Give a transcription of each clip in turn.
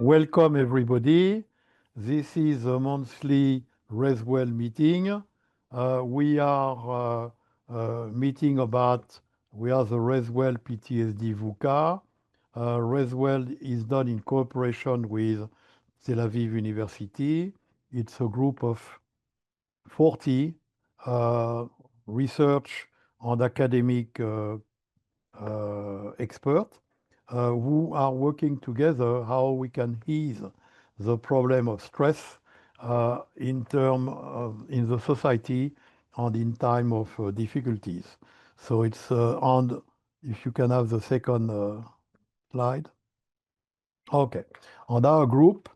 Welcome everybody. This is a monthly Reswell meeting. We are we are the Reswell PTSD VUCA. Reswell is done in cooperation with Tel Aviv University. It's a group of 40 research and academic experts who are working together how we can ease the problem of stress in the society and in time of difficulties. So it's and if you can have the second slide. Okay. On our group,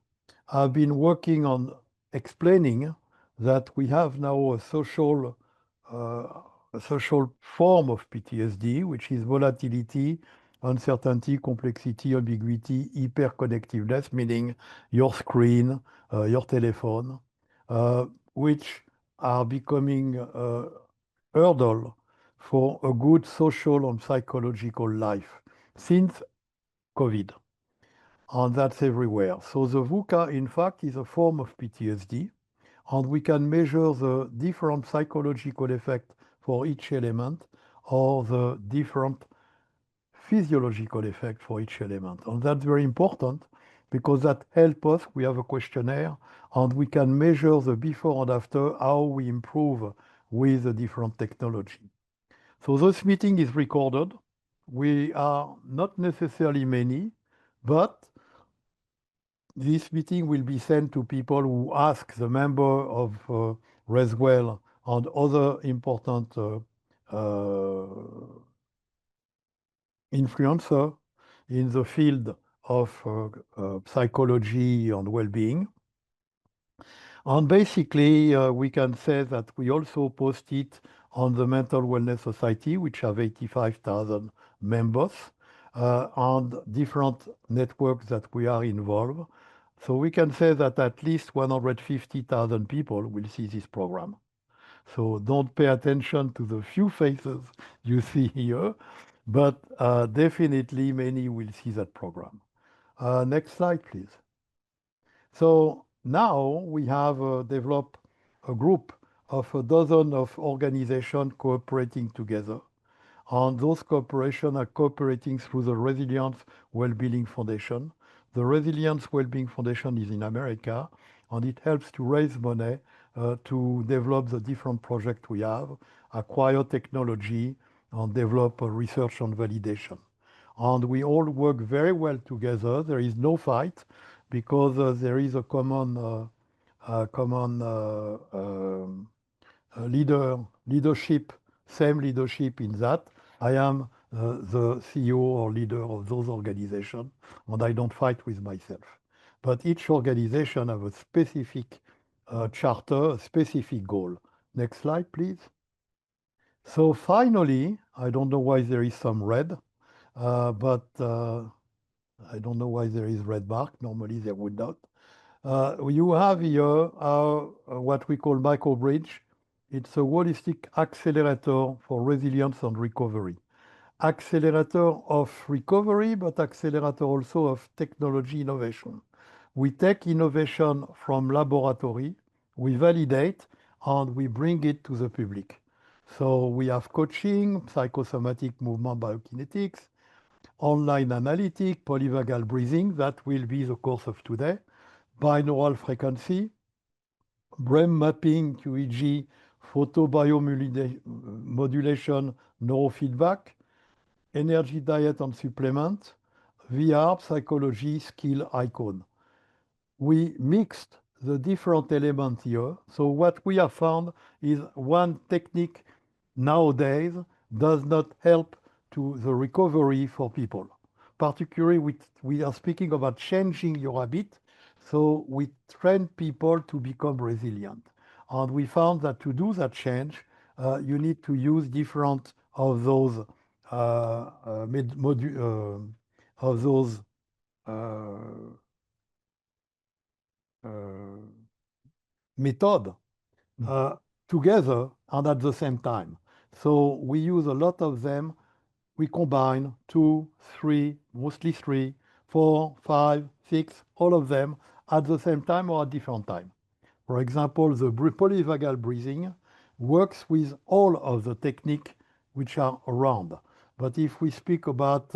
I've been working on explaining that we have now uh, a social form of PTSD, which is volatility, uncertainty, complexity, ambiguity, hyperconnectiveness, meaning your screen, your telephone, uh, which are becoming a hurdle for a good social and psychological life since COVID, and that's everywhere. So the VUCA, in fact, is a form of PTSD, and we can measure the different psychological effect for each element or the different physiological effect for each element. And that's very important because that helps us. We have a questionnaire, and we can measure the before and after, how we improve with the different technology. So this meeting is recorded. We are not necessarily many, but this meeting will be sent to people who ask the member of Reswell and other important influencer in the field of psychology and well-being. And basically, we can say that we also post it on the Mental Wellness Society, which have 85,000 members, and different networks that we are involved. So we can say that at least 150,000 people will see this program. So don't pay attention to the few faces you see here, but definitely many will see that program. Next slide, please. So now we have developed a group of a dozen of organizations cooperating together. And those corporations are cooperating through the Resilience Wellbeing Foundation. The Resilience Wellbeing Foundation is in America, and it helps to raise money to develop the different projects we have, acquire technology, and develop research and validation. And we all work very well together. There is no fight because there is a common leadership, same leadership in that. I am the CEO or leader of those organizations, and I don't fight with myself. But each organization has a specific charter, a specific goal. Next slide, please. So finally, I don't know why there is some red, but I don't know why there is red mark. Normally there would not. You have here what we call microbridge. It's a holistic accelerator for resilience and recovery. Accelerator of recovery, but accelerator also of technology innovation. We take innovation from laboratory, we validate, and we bring it to the public. So we have coaching, psychosomatic movement biokinetics, online analytic, polyvagal breathing, that will be the course of today, binaural frequency, brain mapping, QEEG, photobiomodulation, neurofeedback, energy diet and supplement, VR, psychology, skill icon. We mixed the different elements here. So what we have found is one technique nowadays does not help to the recovery for people. Particularly, we are speaking about changing your habit. So we train people to become resilient. And we found that to do that change, you need to use different of those of those method together and at the same time. So we use a lot of them. We combine two, three, mostly three, 4, 5, 6, all of them at the same time or at different time. For example, the polyvagal breathing works with all of the techniques which are around. But if we speak about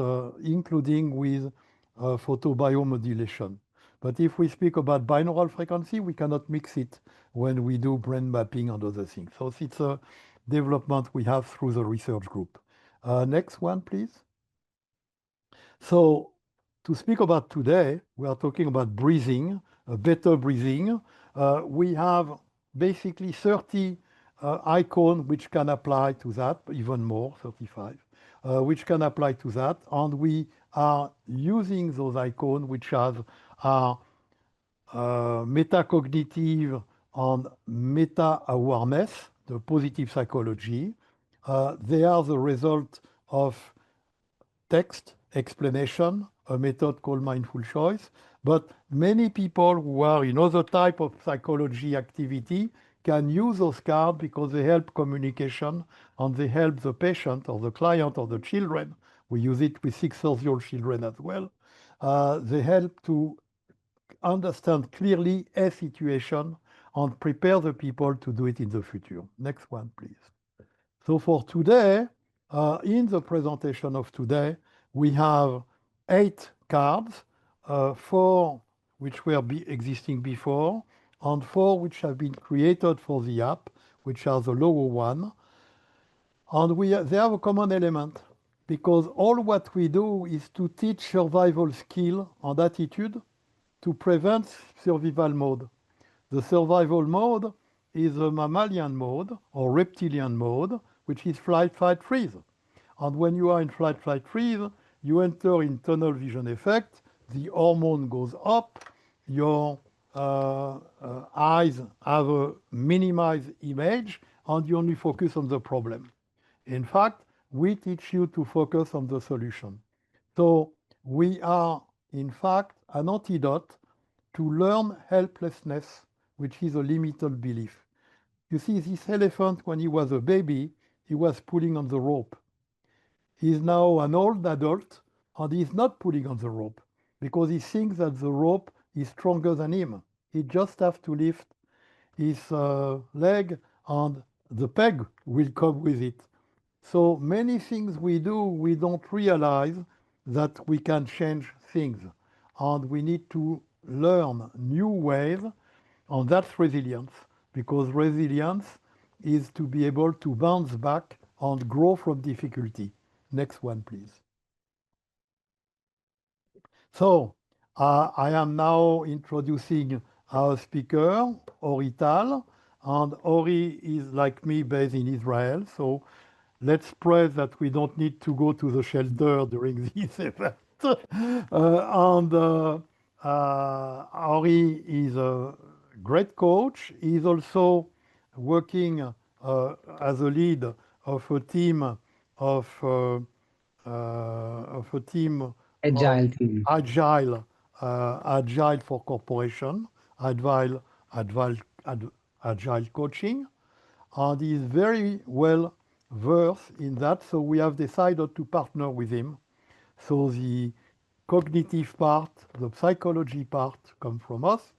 including with photobiomodulation, but if we speak about binaural frequency, we cannot mix it when we do brain mapping and other things. So it's a development we have through the research group. Next one, please. So to speak about today, we are talking about breathing, better breathing. We have basically 30 icons which can apply to that, even more, 35, which can apply to that. And we are using those icons which are metacognitive and meta-awareness, the positive psychology. They are the result of text explanation, a method called mindful choice. But many people who are in other type of psychology activity can use those cards because they help communication and they help the patient or the client or the children. We use it with 6-year-old children as well. They help to understand clearly a situation and prepare the people to do it in the future. Next one, please. So for today, in the presentation of today, we have 8 cards, 4 which were existing before, and 4 which have been created for the app, which are the lower one. And they have a common element, because all what we do is to teach survival skill and attitude to prevent survival mode. The survival mode is a mammalian mode or reptilian mode, which is flight, fight, freeze. And when you are in flight, flight, freeze, you enter in tunnel vision effect, the hormone goes up, your eyes have a minimized image, and you only focus on the problem. In fact, we teach you to focus on the solution. So we are, in fact, an antidote to learn helplessness, which is a limited belief. You see, this elephant, when he was a baby, he was pulling on the rope. He's now an old adult, and he's not pulling on the rope because he thinks that the rope is stronger than him. He just has to lift his leg, and the peg will come with it. So many things we do, we don't realize that we can change things, and we need to learn new ways, and that's resilience, because resilience is to be able to bounce back and grow from difficulty. Next one, please. So I am now introducing our speaker, Ori Tal, and Ori is like me based in Israel, so let's pray that we don't need to go to the shelter during this event. Ori is a great coach. He's also working as a lead of a team of Agile team. agile for corporation, agile, agile, agile coaching, and he is very well versed in that. So we have decided to partner with him. So the cognitive part, the psychology part come from us,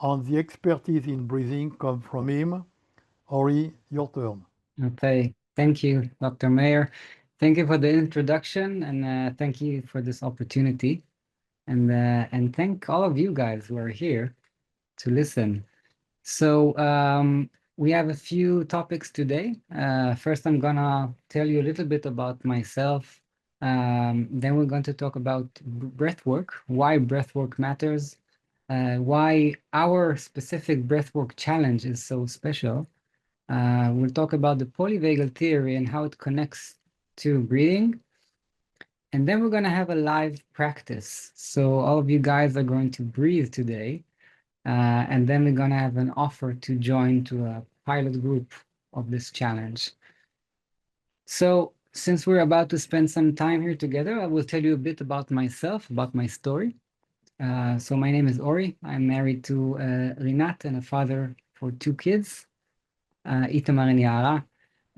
and the expertise in breathing come from him. Ori, your turn. Okay, thank you, Dr. Mayer. Thank you for the introduction, and thank you for this opportunity. And thank all of you guys who are here to listen. So we have a few topics today. First, I'm gonna tell you a little bit about myself. Then we're going to talk about breathwork, why breathwork matters, why our specific breathwork challenge is so special. We'll talk about the polyvagal theory and how it connects to breathing. And then we're going to have a live practice. So all of you guys are going to breathe today. And then we're going to have an offer to join to a pilot group of this challenge. So since we're about to spend some time here together, I will tell you a bit about myself, about my story. So my name is Ori. I'm married to Rinat and a father for 2 kids, Itamar and Yara.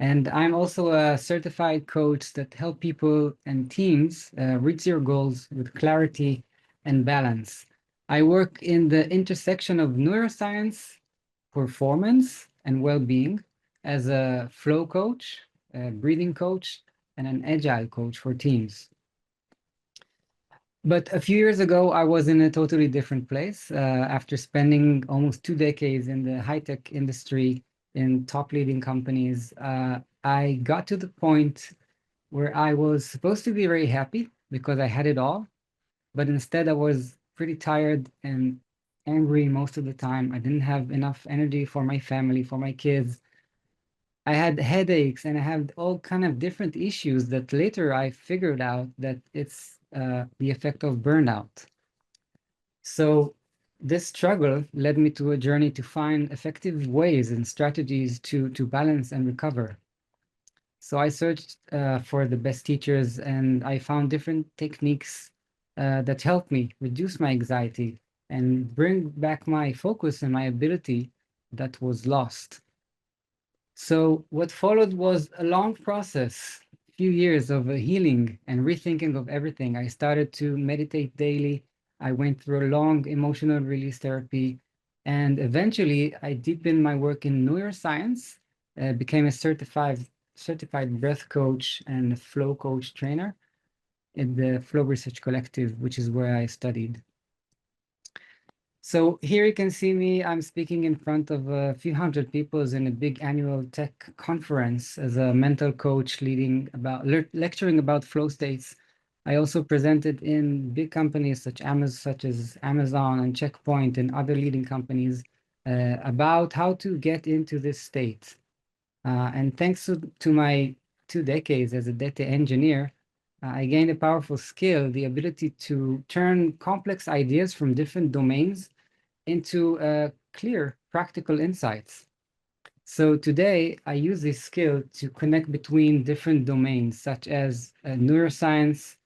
And I'm also a certified coach that help people and teams reach their goals with clarity and balance. I work in the intersection of neuroscience, performance, and well-being as a flow coach, a breathing coach, and an agile coach for teams. But a few years ago, I was in a totally different place. After spending almost 2 decades in the high-tech industry in top leading companies, I got to the point where I was supposed to be very happy because I had it all, but instead I was pretty tired and angry most of the time. I didn't have enough energy for my family, for my kids. I had headaches and I had all kind of different issues that later I figured out that it's the effect of burnout. So this struggle led me to a journey to find effective ways and strategies to balance and recover. So I searched for the best teachers and I found different techniques that helped me reduce my anxiety and bring back my focus and my ability that was lost. So what followed was a long process, a few years of healing and rethinking of everything. I started to meditate daily. I went through a long emotional release therapy, and eventually I deepened my work in neuroscience, became a certified breath coach and flow coach trainer at the Flow Research Collective, which is where I studied. So here you can see me, I'm speaking in front of a few hundred people in a big annual tech conference as a mental coach leading about lecturing about flow states. I also presented in big companies such as Amazon and Checkpoint and other leading companies about how to get into this state. And thanks to my 2 decades as a data engineer, I gained a powerful skill, the ability to turn complex ideas from different domains into clear, practical insights. So today, I use this skill to connect between different domains, such as neuroscience,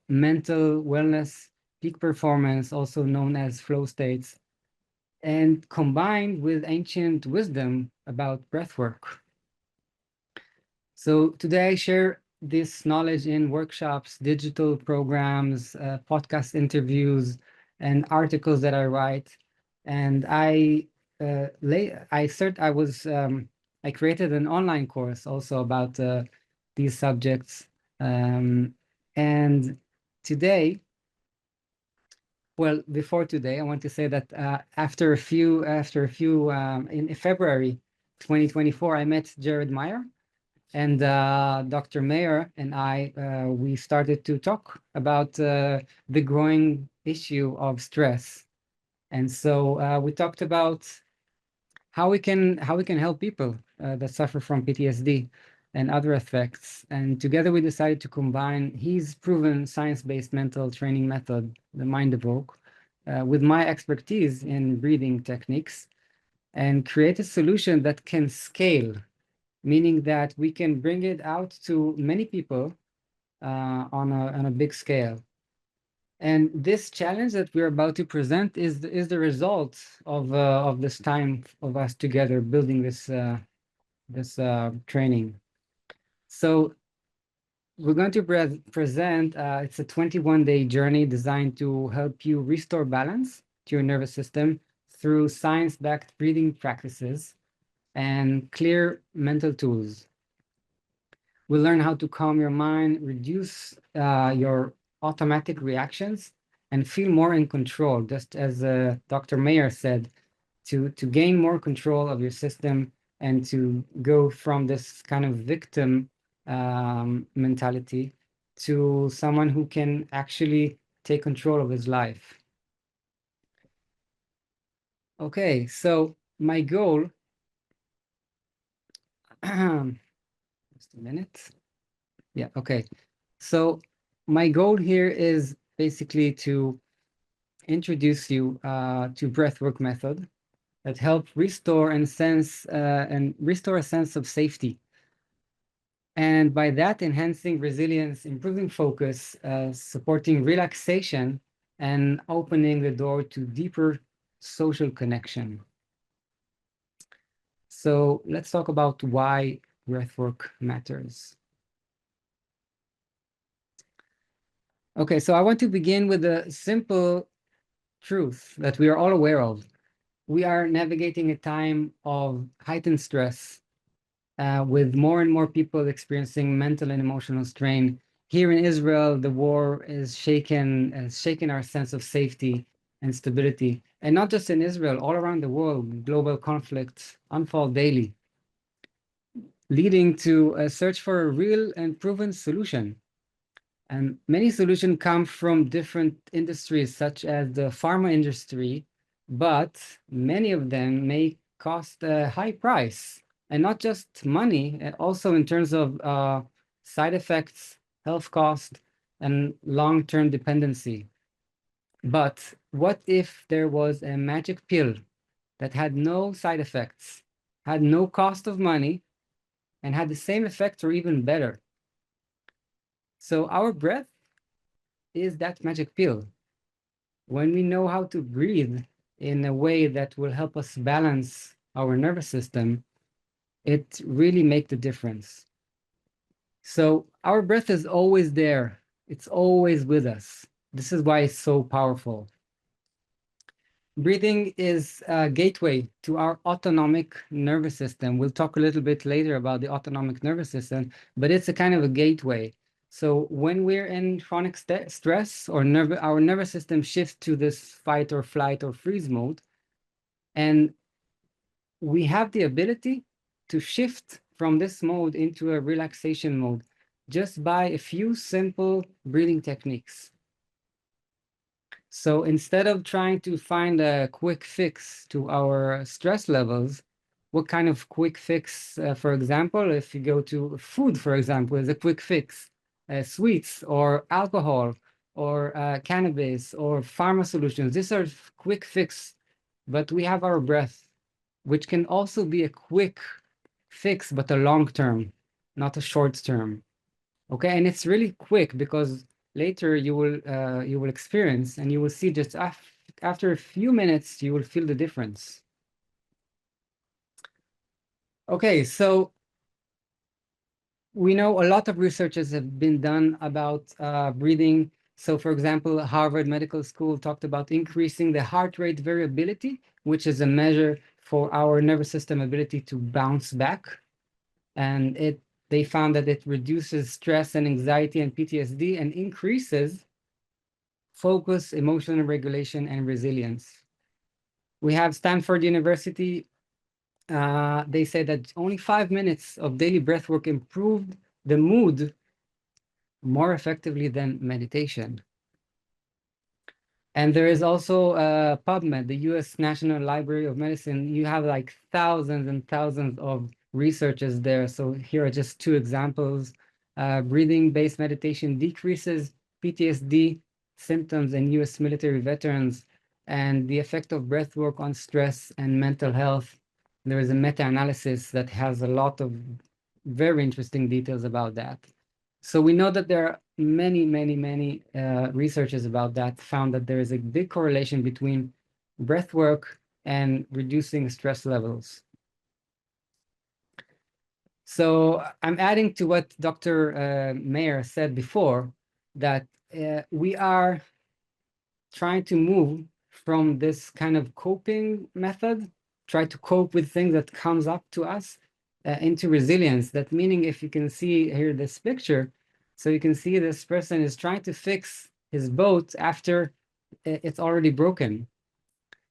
mental wellness, peak performance, also known as flow states, and combined with ancient wisdom about breathwork. So today I share this knowledge in workshops, digital programs, podcast interviews, and articles that I write. And I created an online course also about these subjects. Um, and today, well, before today, I want to say that in February 2024, I met Jared Meyer. And Dr. Mayer and I, we started to talk about the growing issue of stress. And so we talked about how we can help people that suffer from PTSD and other effects. And together we decided to combine his proven science-based mental training method, the Mind Evoke, with my expertise in breathing techniques and create a solution that can scale, meaning that we can bring it out to many people on a big scale. And this challenge that we're about to present is the result of this time of us together building this training. So we're going to present. It's a 21-day journey designed to help you restore balance to your nervous system through science-backed breathing practices and clear mental tools. We'll learn how to calm your mind, reduce your automatic reactions, and feel more in control, just as Dr. Mayer said, to gain more control of your system and to go from this kind of victim mentality to someone who can actually take control of his life. Okay, so my goal, just a minute. Yeah, okay. So my goal here is basically to introduce you to breathwork method that help restore and restore a sense of safety. And by that, enhancing resilience, improving focus, supporting relaxation, and opening the door to deeper social connection. So let's talk about why breathwork matters. Okay, so I want to begin with a simple truth that we are all aware of. We are navigating a time of heightened stress, with more and more people experiencing mental and emotional strain. Here in Israel, the war has shaken our sense of safety and stability. And not just in Israel, all around the world, global conflicts unfold daily, leading to a search for a real and proven solution. And many solutions come from different industries, such as the pharma industry, but many of them may cost a high price, and not just money, also in terms of side effects, health cost, and long-term dependency. But what if there was a magic pill that had no side effects, had no cost of money, and had the same effect or even better? So our breath is that magic pill. When we know how to breathe in a way that will help us balance our nervous system, it really makes the difference. So our breath is always there. It's always with us. This is why it's so powerful. Breathing is a gateway to our autonomic nervous system. We'll talk a little bit later about the autonomic nervous system, but it's a kind of a gateway. So when we're in chronic stress, or our nervous system shifts to this fight or flight or freeze mode, and we have the ability to shift from this mode into a relaxation mode just by a few simple breathing techniques. So instead of trying to find a quick fix to our stress levels, what kind of quick fix, for example, if you go to food, for example, is a quick fix, sweets or alcohol or cannabis or pharma solutions, these are quick fix, but we have our breath, which can also be a quick fix, but a long term, not a short term. Okay, and it's really quick because later you will experience and you will see just after a few minutes you will feel the difference. Okay, so we know a lot of researches have been done about breathing. So for example, Harvard Medical School talked about increasing the heart rate variability, which is a measure for our nervous system ability to bounce back. And they found that it reduces stress and anxiety and PTSD and increases focus, emotional regulation, and resilience. We have Stanford University. They say that only 5 minutes of daily breath work improved the mood more effectively than meditation. And there is also PubMed, the US National Library of Medicine. You have like thousands and thousands of researches there. So here are just two examples. Breathing-based meditation decreases PTSD symptoms in US military veterans, and the effect of breath work on stress and mental health. There is a meta-analysis that has a lot of very interesting details about that. So we know that there are many researches about that found that there is a big correlation between breath work and reducing stress levels. So I'm adding to what Dr. Mayer said before, that we are trying to move from this kind of coping method, try to cope with things that comes up to us, into resilience. That meaning, if you can see here this picture, so you can see this person is trying to fix his boat after it's already broken.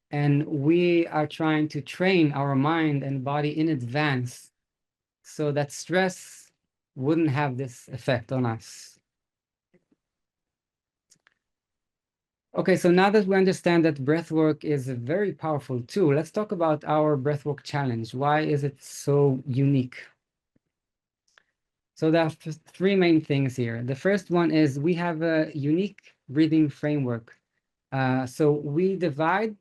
And we are trying to train our mind and body in advance so that stress wouldn't have this effect on us. Okay, so now that we understand that breathwork is a very powerful tool, let's talk about our breathwork challenge. Why is it so unique? So there are three main things here. The first one is we have a unique breathing framework. So we divide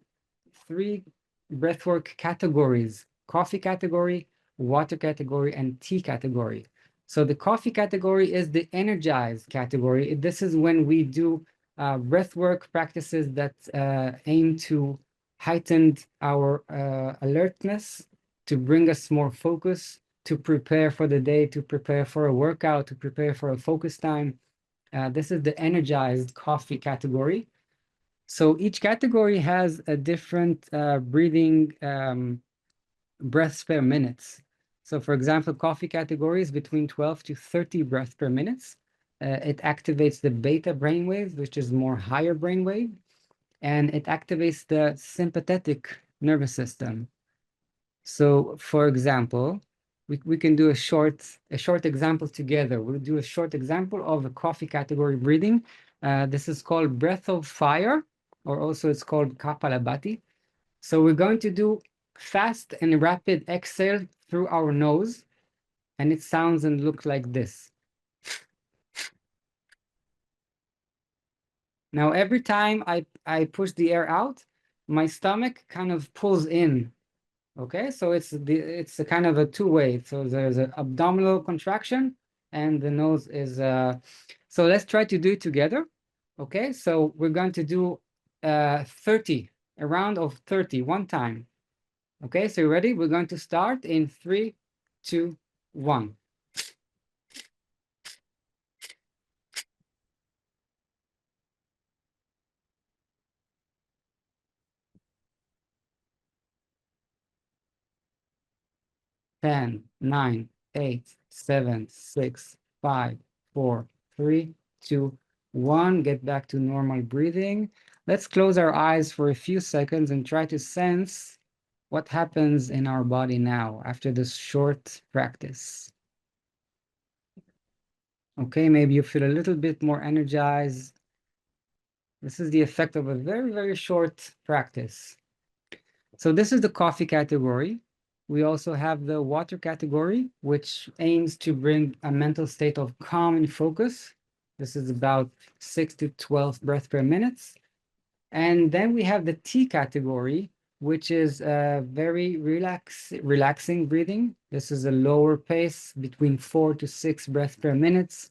three breathwork categories: coffee category, water category, and tea category. So the coffee category is the energized category. This is when we do breathwork practices that aim to heighten our alertness, to bring us more focus, to prepare for the day, to prepare for a workout, to prepare for a focus time. This is the energized coffee category. So each category has a different breathing breaths per minute. So for example, coffee category is between 12 to 30 breaths per minute. It activates the beta brainwave, which is more higher brainwave, and it activates the sympathetic nervous system. So for example, we can do a short example together. We'll do a short example of a coffee category breathing. This is called breath of fire, or also it's called kapalabhati. So we're going to do fast and rapid exhale through our nose, and it sounds and looks like this. Now, every time I push the air out, my stomach kind of pulls in. Okay, so it's a kind of a two-way. So there's an abdominal contraction, and the nose is. So let's try to do it together. Okay, so we're going to do 30, a round of 30, one time. Okay, so you ready? We're going to start in 3, 2, 1. 10, 9, 8, 7, 6, 5, 4, 3, 2, 1. Get back to normal breathing. Let's close our eyes for a few seconds and try to sense what happens in our body now after this short practice. Okay, maybe you feel a little bit more energized. This is the effect of a very, very short practice. So this is the coffee category. We also have the water category, which aims to bring a mental state of calm and focus. This is about 6 to 12 breaths per minute. And then we have the tea category, which is very relaxing breathing. This is a lower pace, between 4 to 6 breaths per minute.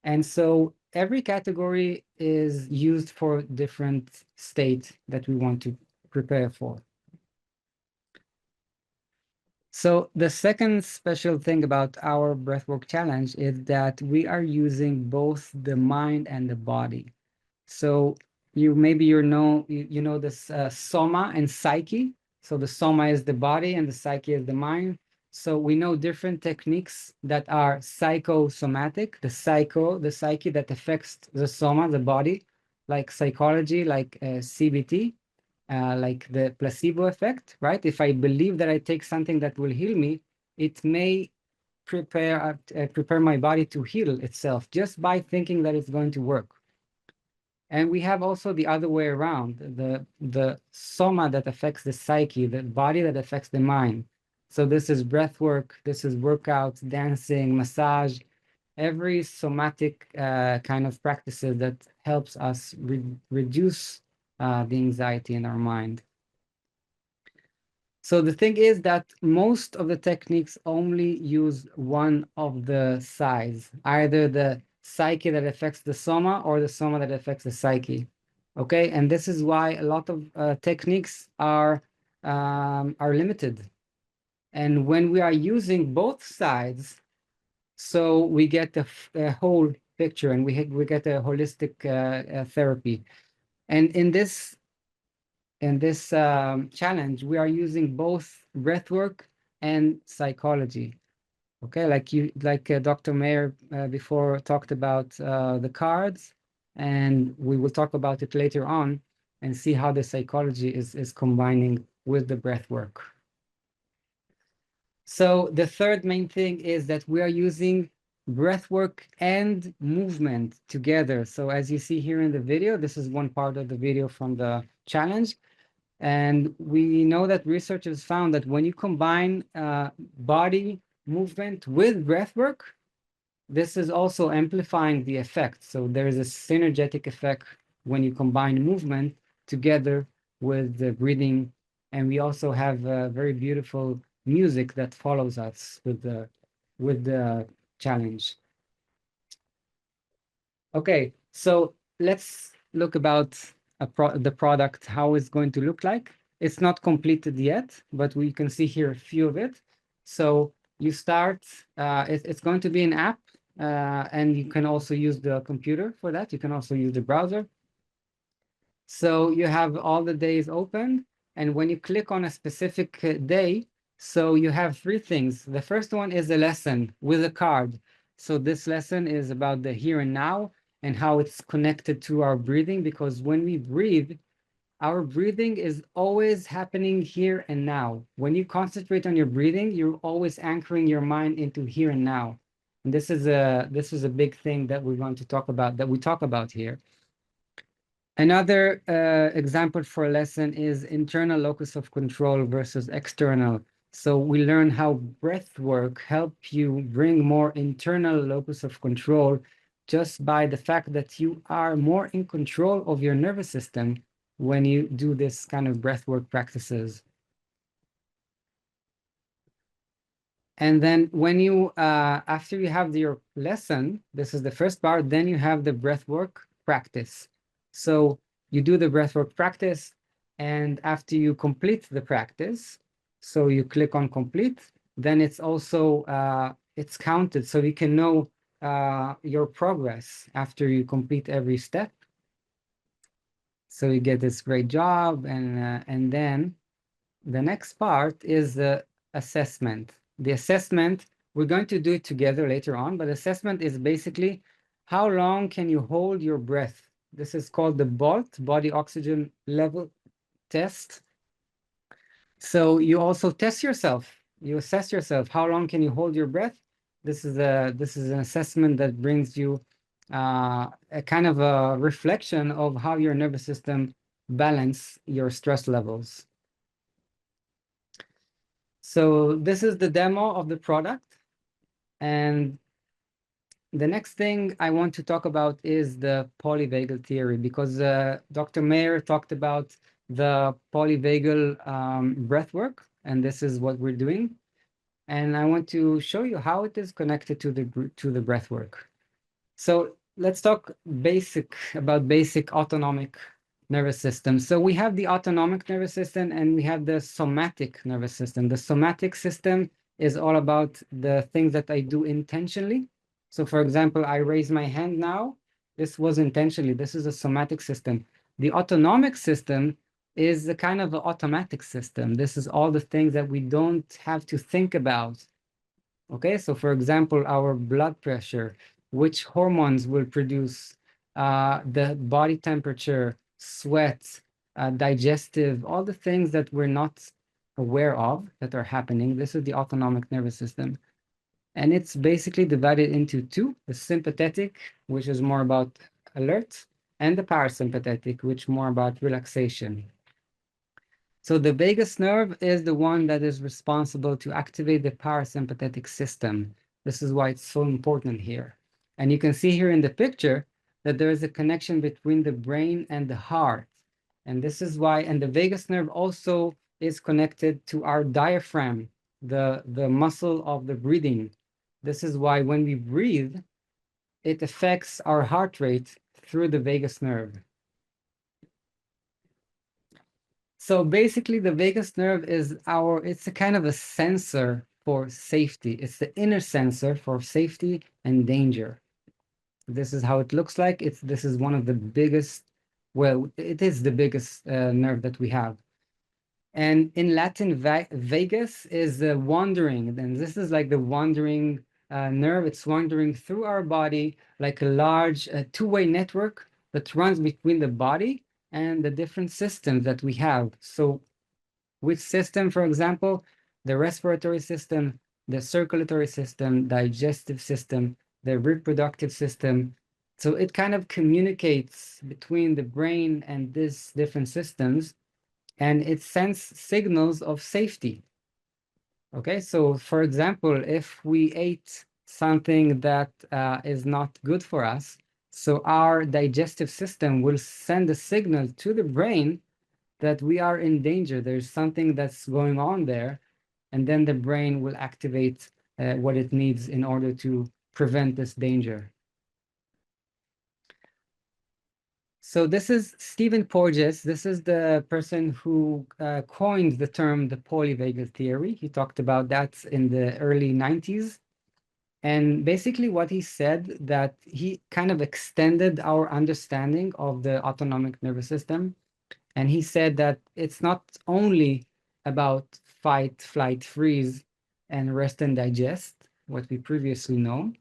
And so every category is used for different state that we want to prepare for. So the second special thing about our breathwork challenge is that we are using both the mind and the body. So you know this soma and psyche. So the soma is the body and the psyche is the mind. So we know different techniques that are psychosomatic, the psyche that affects the soma, the body, like psychology, like CBT, like the placebo effect, right? If I believe that I take something that will heal me, it may prepare my body to heal itself just by thinking that it's going to work. And we have also the other way around, the soma that affects the psyche, the body that affects the mind. So this is breath work, this is workouts, dancing, massage, every somatic kind of practices that helps us reduce the anxiety in our mind. So the thing is that most of the techniques only use one of the sides, either the psyche that affects the soma or the soma that affects the psyche. Okay, and this is why a lot of techniques are limited. And when we are using both sides, so we get a whole picture, and we get a holistic therapy. And in this challenge, we are using both breathwork and psychology. Okay, like Dr. Mayer before talked about the cards, and we will talk about it later on and see how the psychology is combining with the breathwork. So the third main thing is that we are using breathwork and movement together. So as you see here in the video, this is one part of the video from the challenge. And we know that researchers found that when you combine body movement with breath work, this is also amplifying the effect. So there is a synergetic effect when you combine movement together with the breathing. And we also have very beautiful music that follows us with the challenge. Okay, so let's look about the product, how it's going to look like. It's not completed yet, but we can see here a few of it. So you start, it's going to be an app and you can also use the computer for that. You can also use the browser. So you have all the days open, and when you click on a specific day, so you have three things. The first one is a lesson with a card. So this lesson is about the here and now and how it's connected to our breathing, because when we breathe, our breathing is always happening here and now. When you concentrate on your breathing, you're always anchoring your mind into here and now. And this is a big thing that we want to talk about, that we talk about here. Another example for a lesson is internal locus of control versus external. So we learn how breath work help you bring more internal locus of control just by the fact that you are more in control of your nervous system when you do this kind of breath work practices. And then when you, after you have your lesson, this is the first part, then you have the breathwork practice. So you do the breathwork practice, and after you complete the practice, so you click on complete, then it's also, it's counted, so you can know your progress after you complete every step. So you get this great job, and then the next part is the assessment. The assessment, we're going to do it together later on, but assessment is basically how long can you hold your breath? This is called the BOLT, body oxygen level test. So you also test yourself. You assess yourself. How long can you hold your breath? This is an assessment that brings you a kind of a reflection of how your nervous system balance your stress levels. So this is the demo of the product. And the next thing I want to talk about is the polyvagal theory, because Dr. Mayer talked about the polyvagal breath work, and this is what we're doing. And I want to show you how it is connected to the breath work. So let's talk about basic autonomic nervous system. So we have the autonomic nervous system and we have the somatic nervous system. The somatic system is all about the things that I do intentionally. So for example, I raise my hand now. This was intentionally. This is a somatic system. The autonomic system is a kind of an automatic system. This is all the things that we don't have to think about. Okay, so for example, our blood pressure, which hormones will produce, the body temperature, sweat, digestive, all the things that we're not aware of that are happening. This is the autonomic nervous system. And it's basically divided into two, the sympathetic, which is more about alert, and the parasympathetic, which more about relaxation. So the vagus nerve is the one that is responsible to activate the parasympathetic system. This is why it's so important here. And you can see here in the picture that there is a connection between the brain and the heart. And this is why, and the vagus nerve also is connected to our diaphragm, the muscle of the breathing. This is why when we breathe, it affects our heart rate through the vagus nerve. So basically, the vagus nerve is it's a kind of a sensor for safety. It's the inner sensor for safety and danger. This is how it looks like. This is one of the biggest, well, it is the biggest nerve that we have. And in Latin, vagus is wandering. And this is like the wandering nerve. It's wandering through our body like a large two-way network that runs between the body and the different systems that we have. So which system, for example, the respiratory system, the circulatory system, digestive system, the reproductive system. So it kind of communicates between the brain and these different systems, and it sends signals of safety. Okay, so for example, if we ate something that is not good for us, so our digestive system will send a signal to the brain that we are in danger. There's something that's going on there, and then the brain will activate what it needs in order to prevent this danger. So this is Stephen Porges. This is the person who coined the term the polyvagal theory. He talked about that in the early 90s. And basically what he said, that he kind of extended our understanding of the autonomic nervous system. And he said that it's not only about fight, flight, freeze, and rest and digest, what we previously know.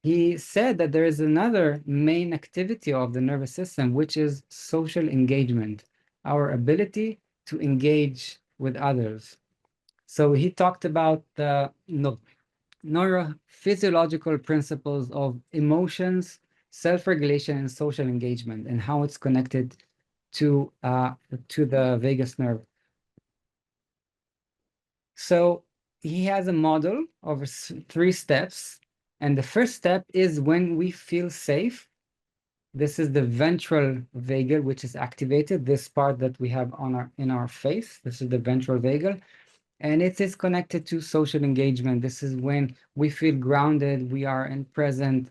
He said that there is another main activity of the nervous system, which is social engagement, our ability to engage with others. So he talked about the neurophysiological principles of emotions, self-regulation, and social engagement, and how it's connected to the vagus nerve. So he has a model of 3 steps, and the first step is when we feel safe. This is the ventral vagal, which is activated. This part that we have on in our face. This is the ventral vagal. And it is connected to social engagement. This is when we feel grounded, we are in present,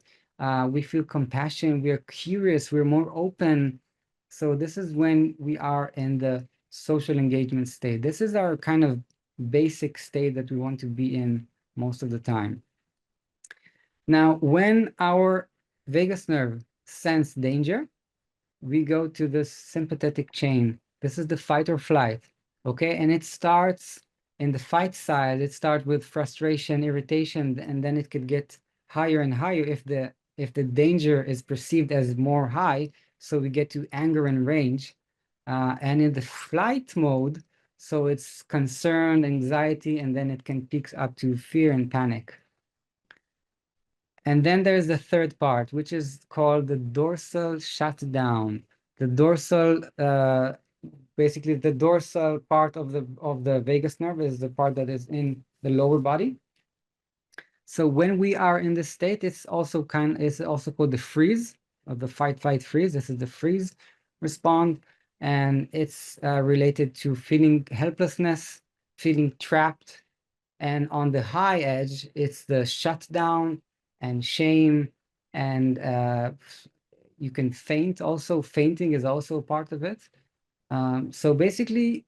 we feel compassion, we are curious, we're more open. So this is when we are in the social engagement state. This is our kind of basic state that we want to be in most of the time. Now, when our vagus nerve sense danger, we go to the sympathetic chain. This is the fight or flight, okay? And it starts in the fight side. It starts with frustration, irritation, and then it could get higher and higher if the danger is perceived as more high. So we get to anger and rage. And in the flight mode, so it's concern, anxiety, and then it can peak up to fear and panic. And then there's the third part, which is called the dorsal shutdown. The dorsal, basically the dorsal part of the vagus nerve is the part that is in the lower body. So when we are in this state, it's also called the freeze, of the fight, flight, freeze. This is the freeze response, and it's related to feeling helplessness, feeling trapped, and on the high edge, it's the shutdown and shame, and you can faint also. Fainting is also a part of it. So basically,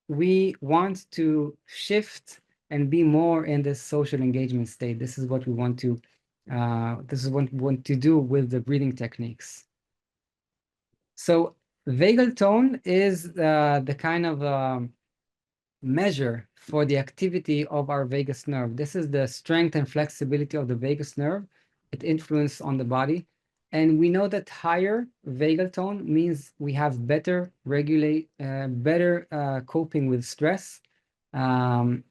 we want to shift and be more in this social engagement state. This is what we want to, this is what we want to do with the breathing techniques. So vagal tone is the kind of measure for the activity of our vagus nerve. This is the strength and flexibility of the vagus nerve. It influences on the body. And we know that higher vagal tone means we have better coping with stress. Um,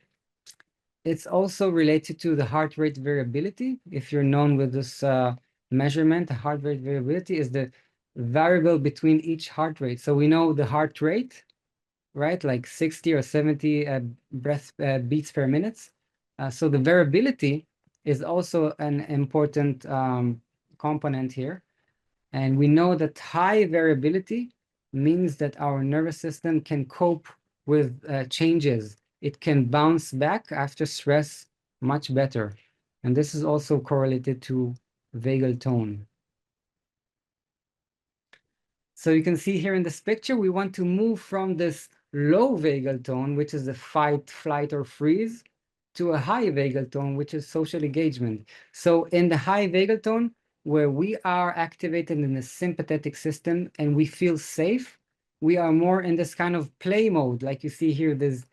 it's also related to the heart rate variability. If you're known with this measurement, the heart rate variability is the variable between each heart rate. So we know the heart rate, right? Like 60 or 70 beats per minute. So the variability is also an important component here. And we know that high variability means that our nervous system can cope with changes. It can bounce back after stress much better. And this is also correlated to vagal tone. So you can see here in this picture, we want to move from this low vagal tone, which is the fight, flight, or freeze, to a high vagal tone, which is social engagement. So in the high vagal tone, where we are activated in the sympathetic system and we feel safe, we are more in this kind of play mode. Like you see here, there's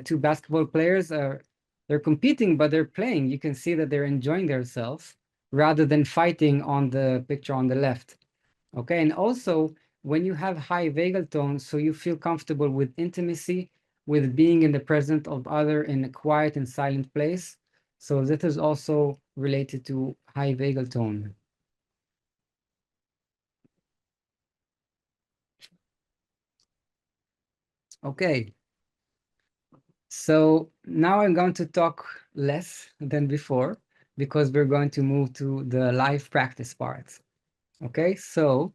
2 basketball players, they're competing, but they're playing. You can see that they're enjoying themselves rather than fighting on the picture on the left. Okay, and also when you have high vagal tone, so you feel comfortable with intimacy, with being in the presence of other in a quiet and silent place. So that is also related to high vagal tone. Okay, so now I'm going to talk less than before because we're going to move to the live practice part. Okay, so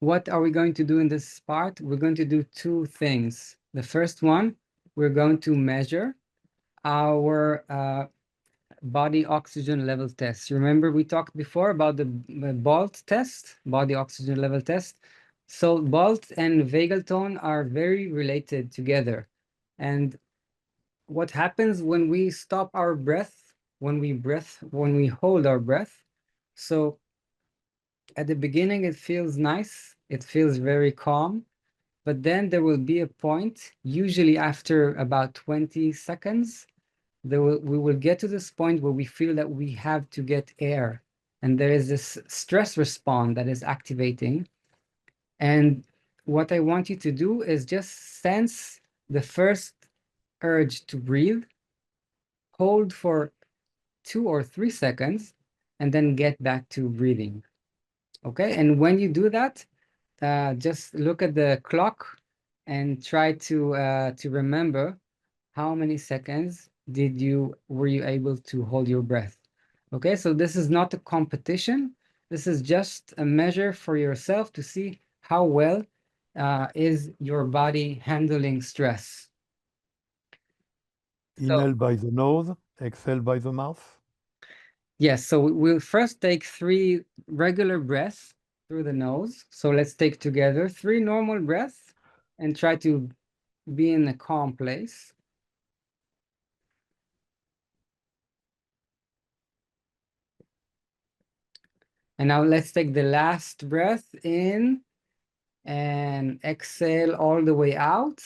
what are we going to do in this part? We're going to do 2 things. The first one, we're going to measure our body oxygen level test. Remember we talked before about the BOLT test, body oxygen level test. So BOLT and vagal tone are very related together. And what happens when we stop our breath when we hold our breath. So at the beginning, it feels nice. It feels very calm. But then there will be a point, usually after about 20 seconds, we will get to this point where we feel that we have to get air. And there is this stress response that is activating. And what I want you to do is just sense the first urge to breathe, hold for 2 or 3 seconds, and then get back to breathing. Okay, and when you do that, just look at the clock and try to remember how many seconds were you able to hold your breath. Okay, so this is not a competition. This is just a measure for yourself to see how well is your body handling stress. So Inhale by the nose, exhale by the mouth. yes, so we'll first take 3 regular breaths through the nose. So let's take together 3 normal breaths and try to be in a calm place. And now let's take the last breath in and exhale all the way out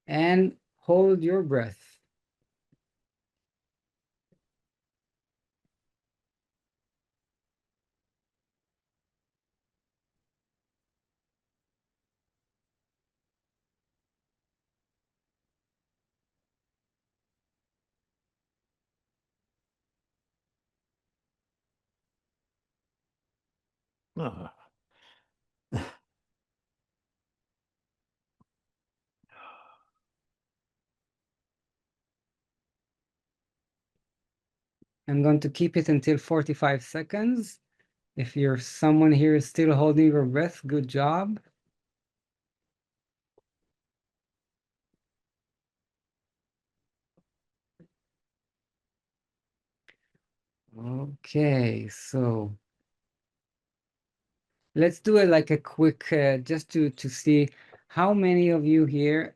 and hold your breath. Ah. I'm going to keep it until 45 seconds. If you're someone here is still holding your breath, good job. Okay, so let's do it like a quick, just to see how many of you here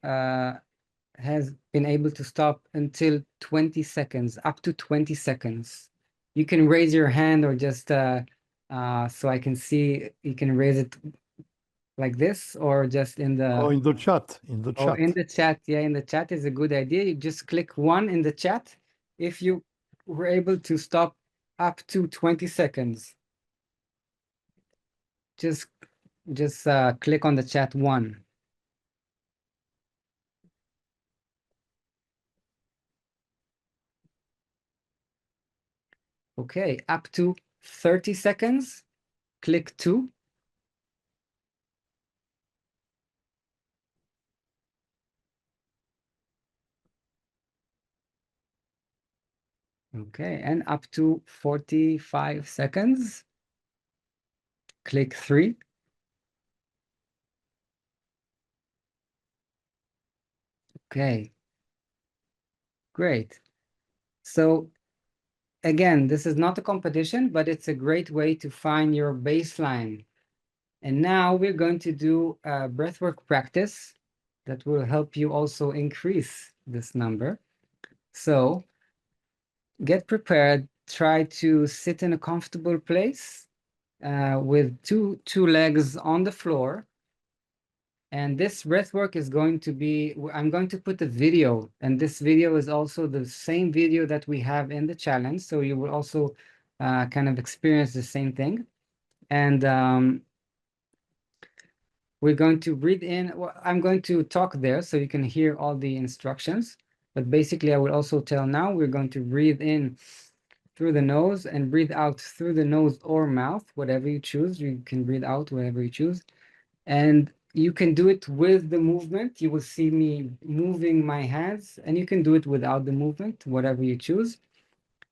has been able to stop until 20 seconds, up to 20 seconds. You can raise your hand or just so I can see, you can raise it like this or just in Or the, in the chat, in the or in chat. the chat. Yeah, in the chat is a good idea. You just click 1 in the chat if you were able to stop up to 20 seconds. Just click on the chat 1. Okay, up to 30 seconds, click 2. Okay, and up to 45 seconds, click 3. Okay, great. So again, this is not a competition, but it's a great way to find your baseline. And now we're going to do a breathwork practice that will help you also increase this number. So get prepared, try to sit in a comfortable place with two legs on the floor. And this breathwork is going to be, I'm going to put a video, and this video is also the same video that we have in the challenge. So you will also kind of experience the same thing. And we're going to breathe in. Well, I'm going to talk there so you can hear all the instructions. But basically, I will also tell now, we're going to breathe in through the nose and breathe out through the nose or mouth, whatever you choose. You can breathe out whatever you choose. And you can do it with the movement. You will see me moving my hands, and you can do it without the movement, whatever you choose.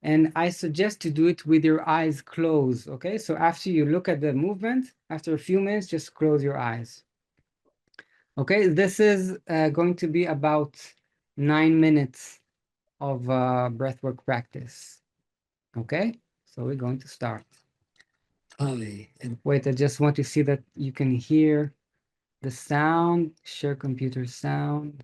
And I suggest to do it with your eyes closed, okay? So after you look at the movement, after a few minutes, just close your eyes. Okay, this is going to be about 9 minutes of breathwork practice. Okay, so we're going to start. And wait, I just want to see that you can hear the sound, share computer sound.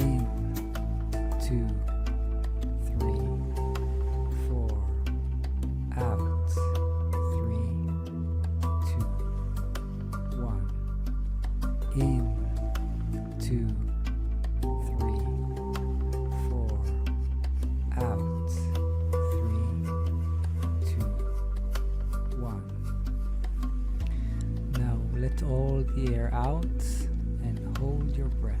In, 2, 3, 4. Out, 3, 2, 1. In, 2, 3, 4. Out, 3, 2, 1. Now let all the air out and hold your breath.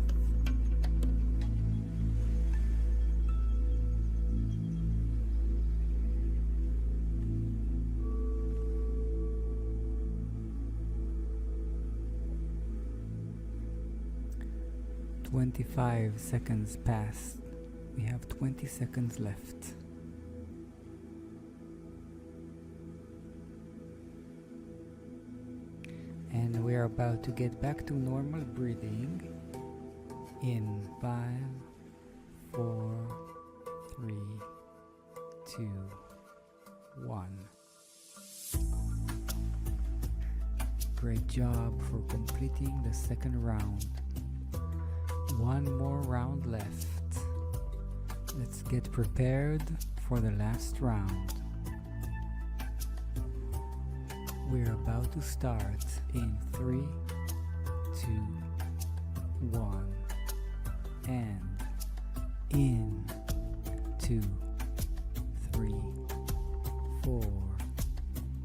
"25 seconds passed. We have 20 seconds left." And we are about to get back to normal breathing in 5, 4, 3, 2, 1. Great job for completing the second round. One more round left. Let's get prepared for the last round. We're about to start in 3, 2, 1, and in 2, 3, 4,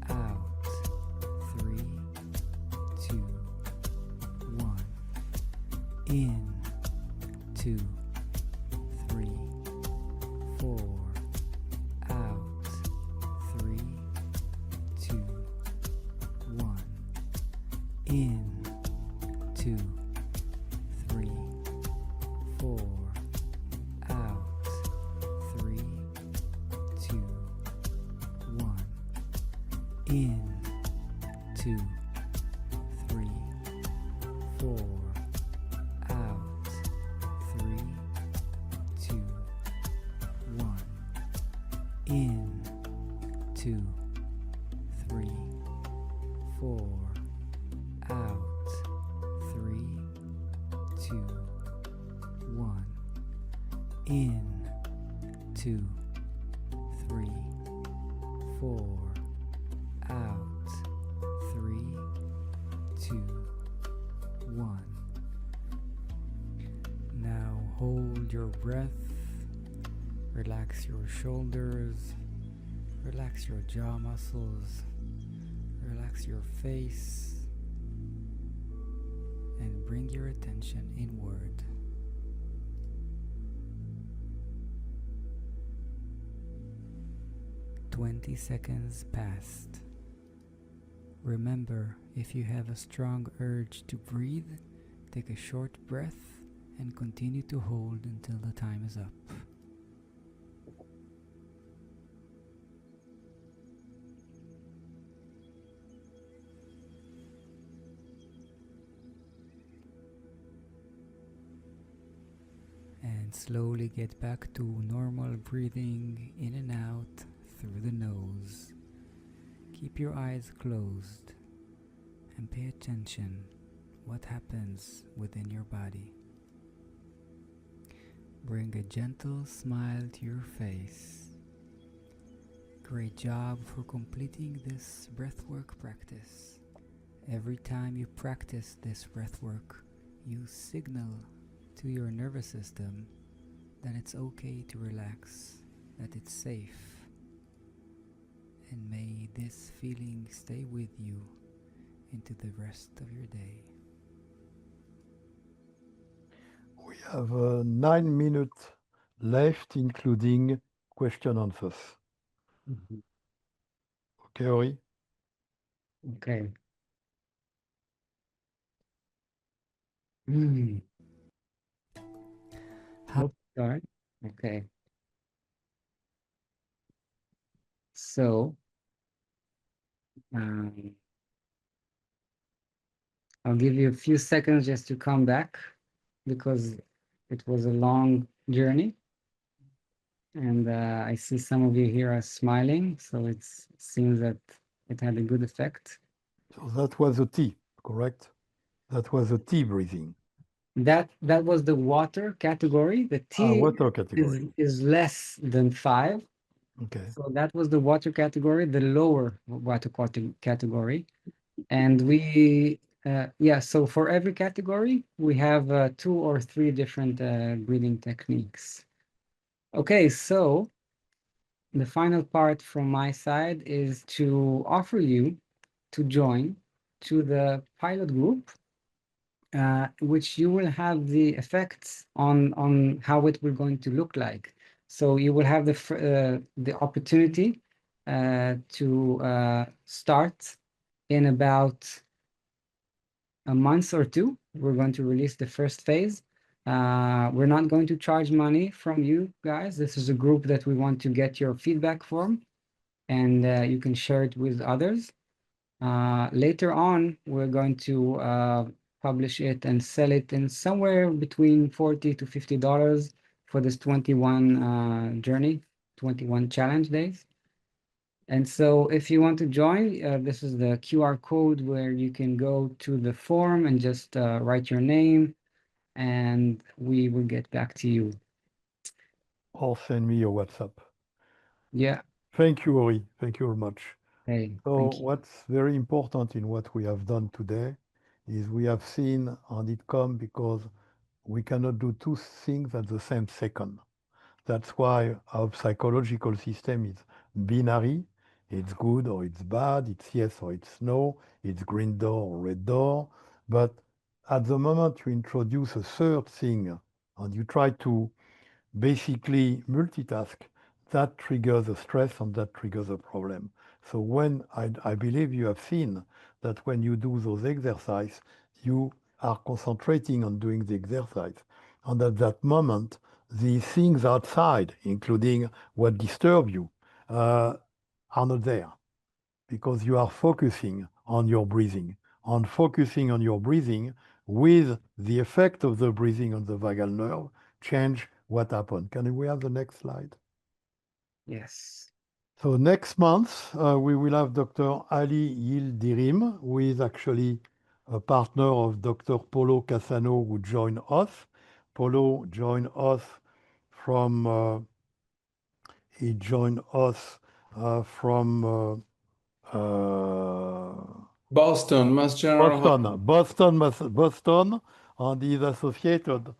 out 3, 2, 1, in 2, 3, 4, out 3, 2, 1, in 2, 3, 4, out 3, 2, 1, in 2, 3, 4, out 3, 2, 1, in 2, 3, 4, out 3, 2, 1, in 2, 3, 4, out 3, 2, 1. Now hold your breath, relax your shoulders, relax your jaw muscles, relax your face, and bring your attention inward. "20 seconds passed. Remember, if you have a strong urge to breathe, take a short breath and continue to hold until the time is up. And slowly get back to normal breathing in and out through the nose. Keep your eyes closed and pay attention what happens within your body. Bring a gentle smile to your face. Great job for completing this breathwork practice. Every time you practice this breathwork, you signal to your nervous system that it's okay to relax, that it's safe. And may this feeling stay with you into the rest of your day. We have 9 minutes left, including question answers. Okay, Ori? Okay. How Start. Okay. So, I'll give you a few seconds just to come back because it was a long journey. And I see some of you here are smiling, so it seems that it had a good effect. So that was a T, correct? That was a T breathing. That was the water category. The T Water category. is less than 5. Okay. So that was the water category, the lower water category. And we, yeah, so for every category, we have 2 or 3 different breathing techniques. Okay, so the final part from my side is to offer you to join to the pilot group, which you will have the effects on how it will going to look like. So you will have the opportunity to start in about a month or 2. We're going to release the first phase. We're not going to charge money from you guys. This is a group that we want to get your feedback from, and you can share it with others. Later on, we're going to publish it and sell it in somewhere between $40 to $50 for this 21 journey, 21 challenge days. And so if you want to join, this is the QR code where you can go to the form and just write your name, and we will get back to you. Or send me your WhatsApp. Yeah. Thank you, Ori. Thank you very much. Hey, So thank you. what's very important in what we have done today is we have seen, and it come because we cannot do 2 things at the same second. That's why our psychological system is binary. It's good or it's bad, it's yes or it's no, it's green door or red door. But at the moment you introduce a third thing and you try to basically multitask, that triggers a stress and that triggers a problem. So when I believe you have seen that when you do those exercises, you are concentrating on doing the exercise. And at that moment, the things outside, including what disturb you, are not there because you are focusing on your breathing. On focusing on your breathing with the effect of the breathing on the vagal nerve, change what happened. Can we have the next slide? Yes. So next month, we will have Dr. Ali Yildirim, who is actually a partner of Dr. Paulo Cassano, who joined us. Paulo joined us from, he joined us from Boston, Mass General Hospital. Boston, and is associated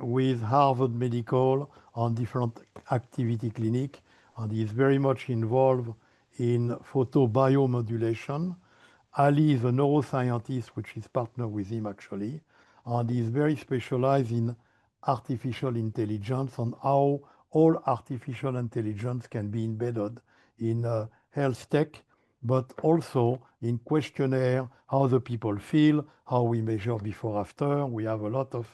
with Harvard Medical on different activity clinic, and is very much involved in photobiomodulation. Ali is a neuroscientist, which is partner with him actually, and is very specialized in artificial intelligence and how all artificial intelligence can be embedded in health tech, but also in questionnaire, how the people feel, how we measure before after. We have a lot of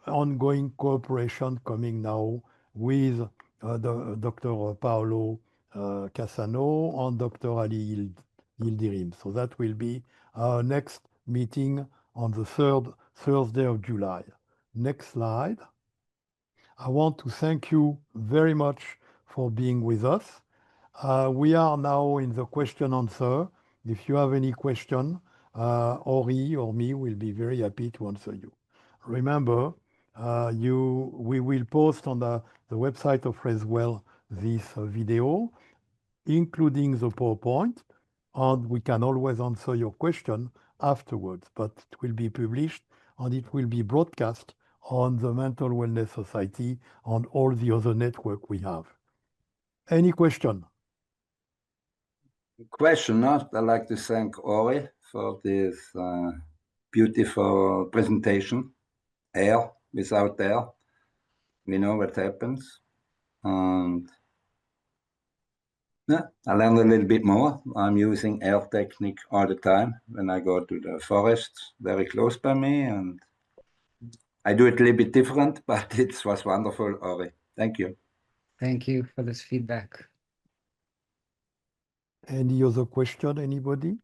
ongoing cooperation coming now with Dr. Paolo Cassano and Dr. Ali Yildirim. So that will be our next meeting on the 3rd Thursday of July. Next slide. I want to thank you very much for being with us. We are now in the question answer. If you have any question, Ori or me will be very happy to answer you. Remember, we will post on the website of Reswell this video, including the PowerPoint, and we can always answer your question afterwards, but it will be published and it will be broadcast on the Mental Wellness Society and all the other network we have. Any question? Question, no? I'd like to thank Ori for this beautiful presentation. Air, without air, we know what happens. And yeah, I learned a little bit more. I'm using air technique all the time when I go to the forest very close by me, and I do it a little bit different, but it was wonderful, Ori. Thank you. Thank you for this feedback. Any other question, anybody?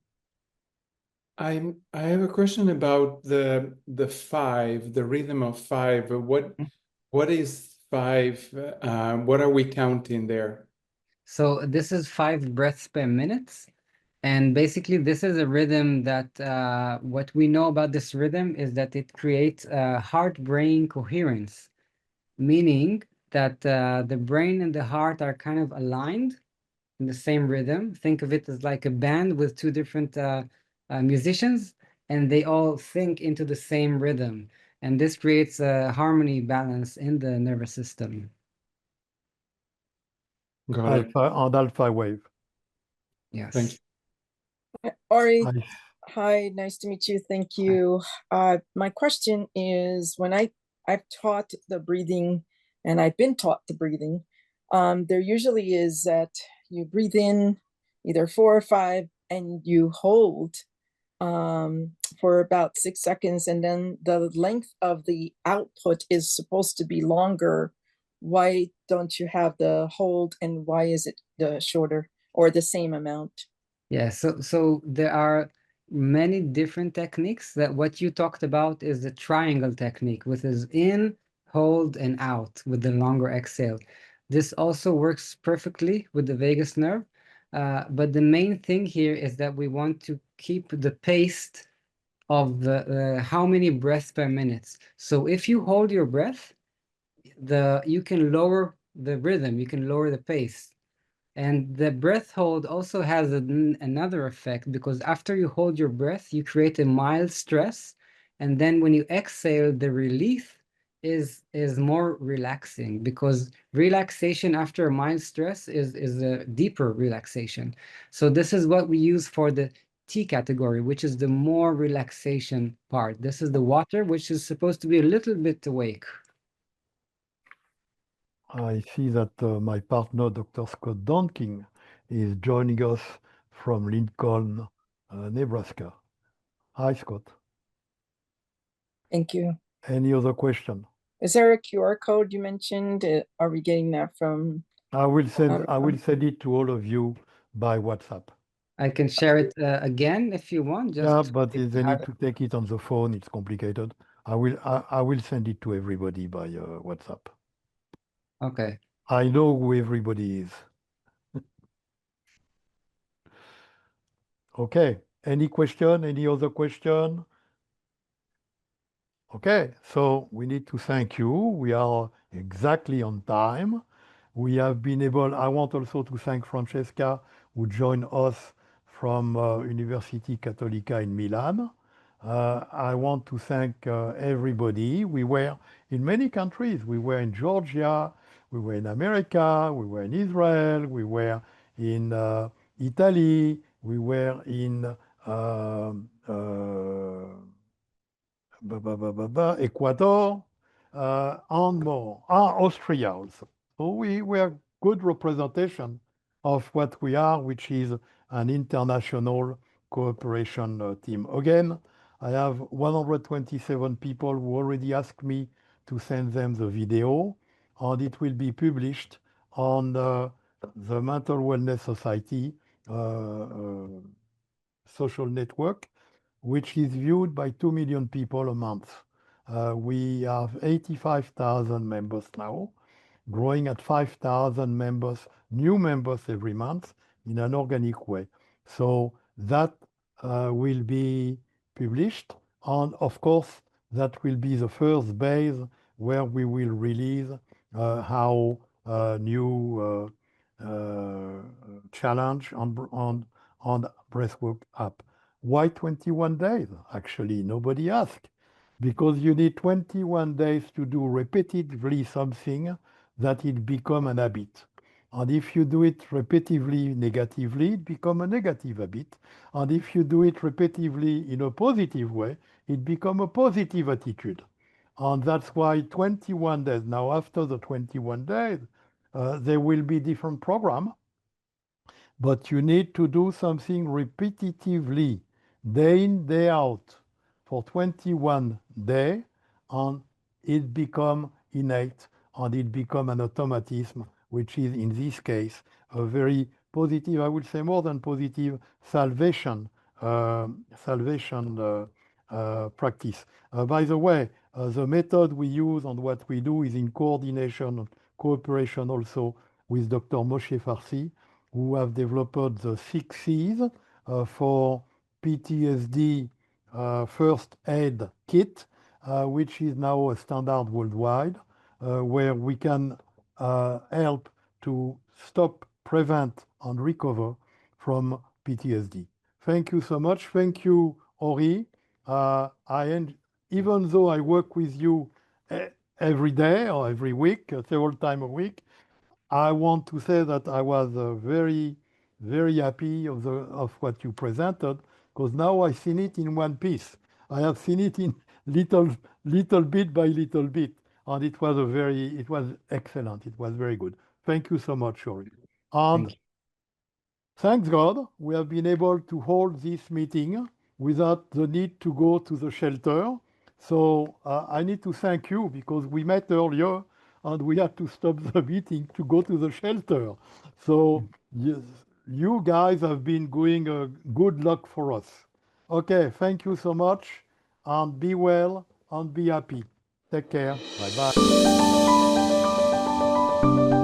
I have a question about the 5, the rhythm of 5. What is 5? What are we counting there? So this is 5 breaths per minute. And basically, this is a rhythm that what we know about this rhythm is that it creates heart-brain coherence, meaning that the brain and the heart are kind of aligned in the same rhythm. Think of it as like a band with two different musicians, and they all sync into the same rhythm. And this creates a harmony balance in the nervous system. Got it. Alpha wave. Yes. Thank you. Ori, I, hi, nice to meet you. Thank you. My question is, when I've taught the breathing, and I've been taught the breathing, there usually is that you breathe in either 4 or 5, and you hold for about 6 seconds, and then the length of the output is supposed to be longer. Why don't you have the hold, and why is it the shorter or the same amount? Yeah, so there are many different techniques. That what you talked about is the triangle technique, which is in, hold, and out with the longer exhale. This also works perfectly with the vagus nerve. But the main thing here is that we want to keep the pace of the how many breaths per minute. So if you hold your breath, you can lower the rhythm, you can lower the pace. And the breath hold also has another effect, because after you hold your breath, you create a mild stress. And then when you exhale, the relief is more relaxing, because relaxation after a mild stress is a deeper relaxation. So this is what we use for the T category, which is the more relaxation part. This is the water, which is supposed to be a little bit awake. I see that my partner, Dr. Scott Donking, is joining us from Lincoln, Nebraska. Hi, Scott. Thank you. Any other question? Is there a QR code you mentioned? Are we getting that from? I will send it to all of you by WhatsApp. I can share it again if you want. Yeah, Just but they have need to take it on the phone. It's complicated. I will send it to everybody by WhatsApp. okay. I know who everybody is. Okay. Any question? Any other question? Okay. So we need to thank you. We are exactly on time. We have been able. I want also to thank Francesca, who joined us from University Cattolica in Milan. I want to thank everybody. We were in many countries. We were in Georgia, we were in America, we were in Israel, we were in Italy, we were in Ecuador, and more. Austria also. So we were good representation of what we are, which is an international cooperation team. Again, I have 127 people who already asked me to send them the video, and it will be published on the Mental Wellness Society social network, which is viewed by 2 million people a month. We have 85,000 members now, growing at 5,000 members, new members every month in an organic way. So that will be published. And of course, that will be the first base where we will release how new challenge on breathwork app. Why 21 days? Actually, nobody asked. Because you need 21 days to do repetitively something that it become an habit. And if you do it repetitively negatively, it become a negative habit. And if you do it repetitively in a positive way, it become a positive attitude. And that's why 21 days. Now, after the 21 days, there will be different program, but you need to do something repetitively, day in, day out, for 21 days, and it become innate, and it become an automatism, which is, in this case, a very positive, I would say more than positive, salvation practice. By the way, the method we use and what we do is in coordination and cooperation also with Dr. Moshe Farsi, who have developed the 6 C's, for PTSD first aid kit, which is now a standard worldwide, where we can help to stop, prevent, and recover from PTSD. Thank you so much. Thank you, Ori. Even though I work with you every day or every week, several times a week, I want to say that I was very, very happy of what you presented, because now I've seen it in one piece. I have seen it in little bit by little bit, and it was excellent. It was very good. Thank you so much, Shori. And Thank you. thanks God, we have been able to hold this meeting without the need to go to the shelter. So I need to thank you, because we met earlier and we had to stop the meeting to go to the shelter. So yes, you guys have been doing a good luck for us. Okay, thank you so much, and be well and be happy. Take care. Bye bye.